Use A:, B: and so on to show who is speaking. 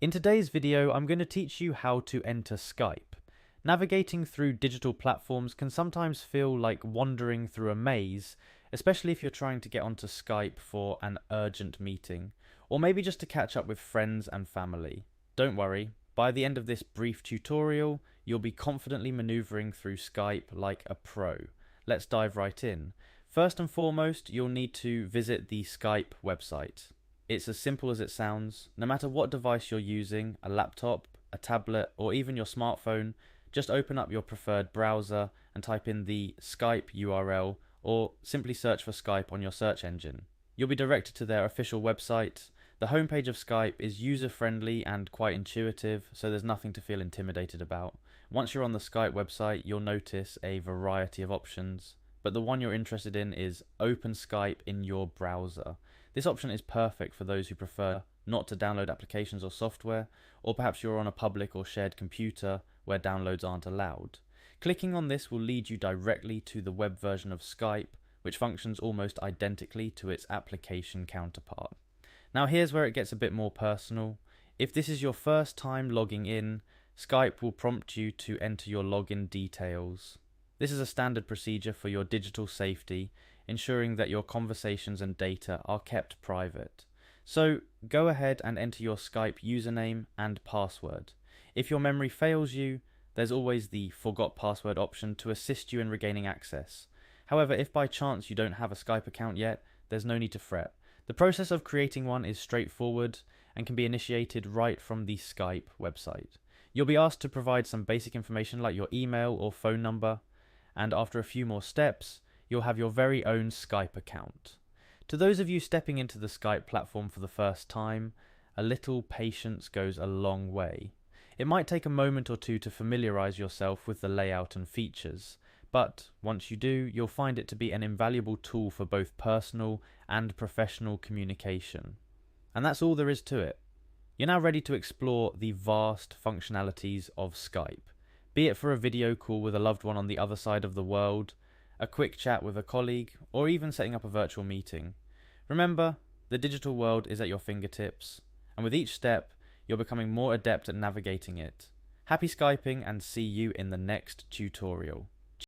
A: In today's video, I'm going to teach you how to enter Skype. Navigating through digital platforms can sometimes feel like wandering through a maze, especially if you're trying to get onto Skype for an urgent meeting, or maybe just to catch up with friends and family. Don't worry, by the end of this brief tutorial, you'll be confidently maneuvering through Skype like a pro. Let's dive right in. First and foremost, you'll need to visit the Skype website. It's as simple as it sounds. No matter what device you're using, a laptop, a tablet, or even your smartphone, just open up your preferred browser and type in the Skype URL, or simply search for Skype on your search engine. You'll be directed to their official website. The homepage of Skype is user-friendly and quite intuitive, so there's nothing to feel intimidated about. Once you're on the Skype website, you'll notice a variety of options, but the one you're interested in is Open Skype in your browser. This option is perfect for those who prefer not to download applications or software, or perhaps you're on a public or shared computer where downloads aren't allowed. Clicking on this will lead you directly to the web version of Skype, which functions almost identically to its application counterpart. Now here's where it gets a bit more personal. If this is your first time logging in, Skype will prompt you to enter your login details. This is a standard procedure for your digital safety, ensuring that your conversations and data are kept private. So go ahead and enter your Skype username and password. If your memory fails you, there's always the forgot password option to assist you in regaining access. However, if by chance you don't have a Skype account yet, there's no need to fret. The process of creating one is straightforward and can be initiated right from the Skype website. You'll be asked to provide some basic information like your email or phone number, and after a few more steps, you'll have your very own Skype account. To those of you stepping into the Skype platform for the first time, a little patience goes a long way. It might take a moment or two to familiarize yourself with the layout and features, but once you do, you'll find it to be an invaluable tool for both personal and professional communication. And that's all there is to it. You're now ready to explore the vast functionalities of Skype, be it for a video call with a loved one on the other side of the world, a quick chat with a colleague, or even setting up a virtual meeting. Remember, the digital world is at your fingertips, and with each step, you're becoming more adept at navigating it. Happy Skyping, and see you in the next tutorial.